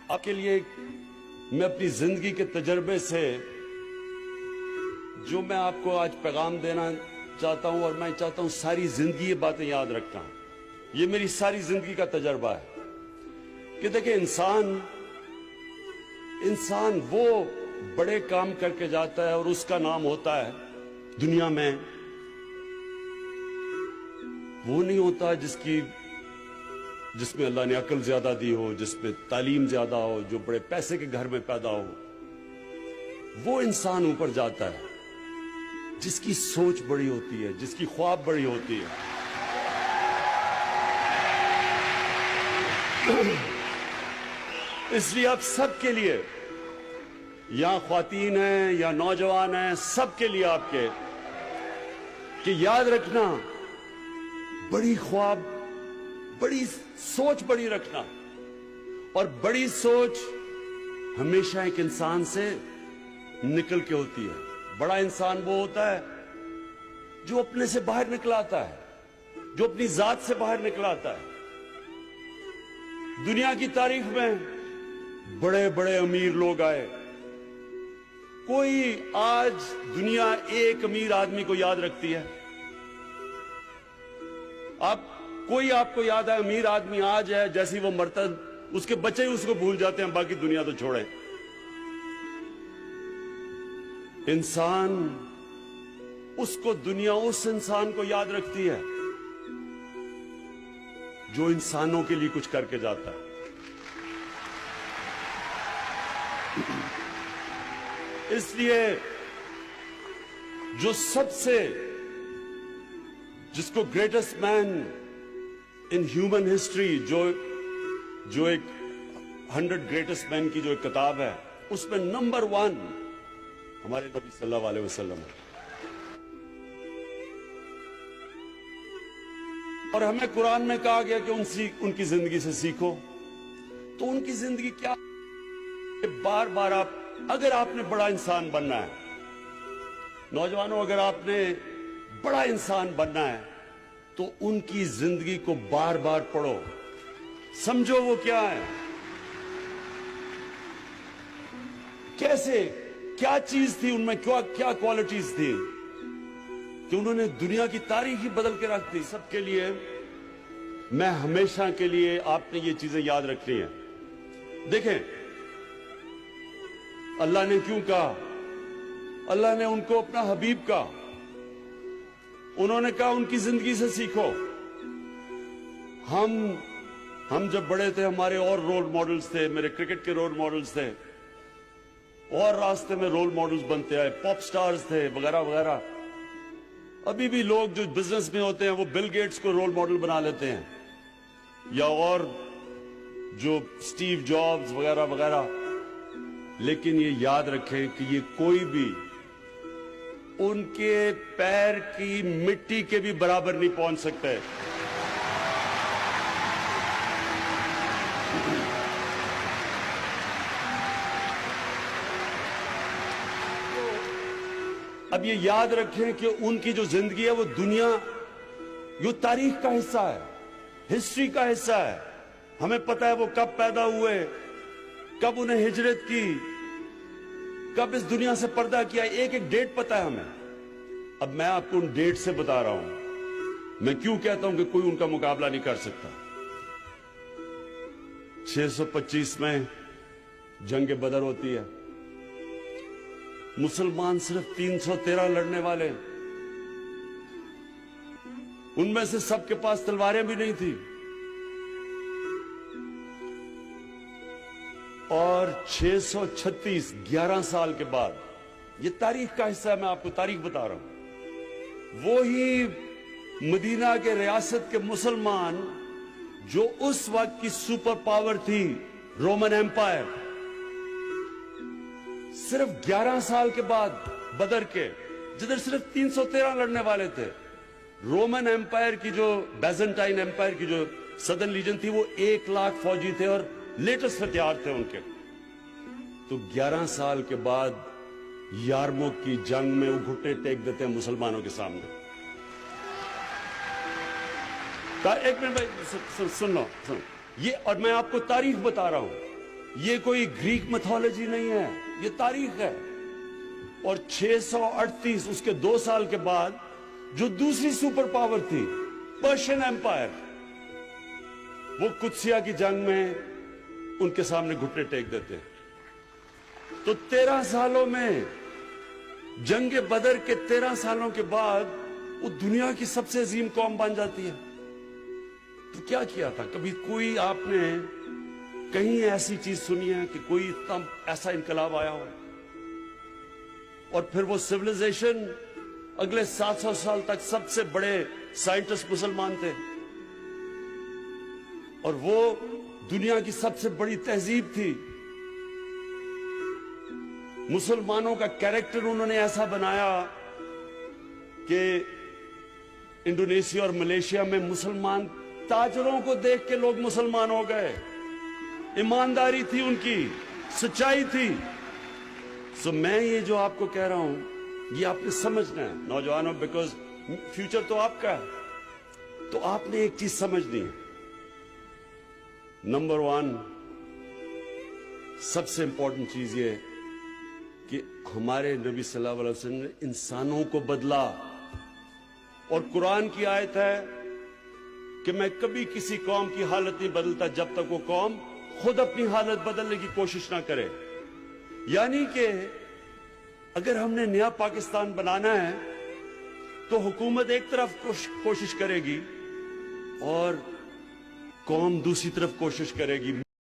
آپ کے لیے میں اپنی زندگی کے تجربے سے جو میں آپ کو آج پیغام دینا چاہتا ہوں، اور میں چاہتا ہوں ساری زندگی یہ باتیں یاد رکھنا. یہ میری ساری زندگی کا تجربہ ہے کہ دیکھیں انسان وہ بڑے کام کر کے جاتا ہے اور اس کا نام ہوتا ہے دنیا میں، وہ نہیں ہوتا جس میں اللہ نے عقل زیادہ دی ہو، جس میں تعلیم زیادہ ہو، جو بڑے پیسے کے گھر میں پیدا ہو. وہ انسان اوپر جاتا ہے جس کی سوچ بڑی ہوتی ہے، جس کی خواب بڑی ہوتی ہے. اس لیے آپ سب کے لیے، یا خواتین ہیں یا نوجوان ہیں، سب کے لیے آپ کے کہ یاد رکھنا، بڑی خواب، بڑی سوچ بڑی رکھنا. اور بڑی سوچ ہمیشہ ایک انسان سے نکل کے ہوتی ہے. بڑا انسان وہ ہوتا ہے جو اپنے سے باہر نکل آتا ہے، جو اپنی ذات سے باہر نکل آتا ہے. دنیا کی تاریخ میں بڑے بڑے امیر لوگ آئے. کوئی آج دنیا ایک امیر آدمی کو یاد رکھتی ہے؟ کوئی آپ کو یاد ہے امیر آدمی آج ہے، جیسی وہ مرتا اس کے بچے ہی اس کو بھول جاتے ہیں، باقی دنیا تو چھوڑے. انسان دنیا اس انسان کو یاد رکھتی ہے جو انسانوں کے لیے کچھ کر کے جاتا ہے. اس لیے جس کو greatest man in human history, جو ایک 100 گریٹسٹ مین کی جو ایک کتاب ہے، اس میں نمبر 1 ہمارے نبی صلی اللہ علیہ وسلم ہے. اور ہمیں قرآن میں کہا گیا کہ ان کی زندگی سے سیکھو. تو ان کی زندگی کیا؟ بار بار اگر آپ نے بڑا انسان بننا ہے، نوجوانوں، اگر آپ نے بڑا انسان بننا ہے تو ان کی زندگی کو بار بار پڑھو، سمجھو وہ کیا ہے، کیسے، کیا چیز تھی ان میں، کیا کوالٹیز تھی کہ انہوں نے دنیا کی تاریخ ہی بدل کے رکھ دی. سب کے لیے میں ہمیشہ کے لیے آپ نے یہ چیزیں یاد رکھنی ہیں. دیکھیں اللہ نے کیوں کہا؟ اللہ نے ان کو اپنا حبیب کہا. انہوں نے کہا ان کی زندگی سے سیکھو. ہم جب بڑے تھے ہمارے اور رول ماڈلز تھے، میرے کرکٹ کے رول ماڈلز تھے، اور راستے میں رول ماڈلز بنتے آئے، پاپ سٹارز تھے وغیرہ وغیرہ. ابھی بھی لوگ جو بزنس میں ہوتے ہیں وہ بل گیٹس کو رول ماڈل بنا لیتے ہیں، یا اور جو سٹیو جابز وغیرہ وغیرہ. لیکن یہ یاد رکھیں کہ یہ کوئی بھی ان کے پیر کی مٹی کے بھی برابر نہیں پہنچ سکتے. اب یہ یاد رکھیں کہ ان کی جو زندگی ہے وہ دنیا، یہ تاریخ کا حصہ ہے، ہسٹری کا حصہ ہے. ہمیں پتہ ہے وہ کب پیدا ہوئے، کب انہیں ہجرت کی، کب اس دنیا سے پردہ کیا، ایک ایک ڈیٹ پتہ ہے ہمیں. اب میں آپ کو ان ڈیٹ سے بتا رہا ہوں. میں کیوں کہتا ہوں کہ کوئی ان کا مقابلہ نہیں کر سکتا. 625 میں جنگ بدر ہوتی ہے. مسلمان صرف 313 لڑنے والے، ان میں سے سب کے پاس تلواریں بھی نہیں تھی. اور 636 11 سال کے بعد، یہ تاریخ کا حصہ ہے، میں آپ کو تاریخ بتا رہا ہوں، وہی مدینہ کے ریاست کے مسلمان جو اس وقت کی سپر پاور تھی، رومن ایمپائر، صرف 11 سال کے بعد بدر کے، جدھر صرف 313 لڑنے والے تھے، رومن ایمپائر کی جو بیزنٹائن ایمپائر کی جو سدرن لیجن تھی، وہ 1,00,000 فوجی تھے اور لیٹسٹ ہتھیار تھے ان کے. تو 11 سال کے بعد یارموک کی جنگ میں وہ گھٹنے ٹیک دیتے ہیں مسلمانوں کے سامنے. ایک منٹ بھائی سن لو، یہ، اور میں آپ کو تاریخ بتا رہا ہوں. یہ کوئی گریک میتھولوجی نہیں ہے، یہ تاریخ ہے۔ اور 638 اس کے 2 سال کے بعد جو دوسری سپر پاور تھی پرشین ایمپائر، وہ قدسیہ کی جنگ میں ان کے سامنے گھٹنے ٹیک دیتے۔ تو 13 سالوں میں، جنگ بدر کے 13 سالوں کے بعد وہ دنیا کی سب سے عظیم قوم بن جاتی ہے۔ تو کیا کیا تھا؟ کبھی کوئی آپ نے کہیں ایسی چیز سنی ہے کہ کوئی ایسا انقلاب آیا ہو؟ اور پھر وہ سیویلائزیشن اگلے 700 سال تک سب سے بڑے سائنٹسٹ مسلمان تھے، اور وہ دنیا کی سب سے بڑی تہذیب تھی۔ مسلمانوں کا کیریکٹر انہوں نے ایسا بنایا کہ انڈونیشیا اور ملیشیا میں مسلمان تاجروں کو دیکھ کے لوگ مسلمان ہو گئے۔ ایمانداری تھی ان کی، سچائی تھی۔ سو میں یہ جو آپ کو کہہ رہا ہوں، یہ آپ نے سمجھنا ہے نوجوانوں، بیکاز فیوچر تو آپ کا ہے۔ تو آپ نے ایک چیز سمجھنی ہے، نمبر 1 سب سے امپورٹنٹ چیز یہ کہ ہمارے نبی صلی اللہ علیہ وسلم نے انسانوں کو بدلا، اور قرآن کی آیت ہے کہ میں کبھی کسی قوم کی حالت نہیں بدلتا جب تک وہ قوم خود اپنی حالت بدلنے کی کوشش نہ کرے۔ یعنی کہ اگر ہم نے نیا پاکستان بنانا ہے تو حکومت ایک طرف کوشش کرے گی اور قوم دوسری طرف کوشش کرے گی۔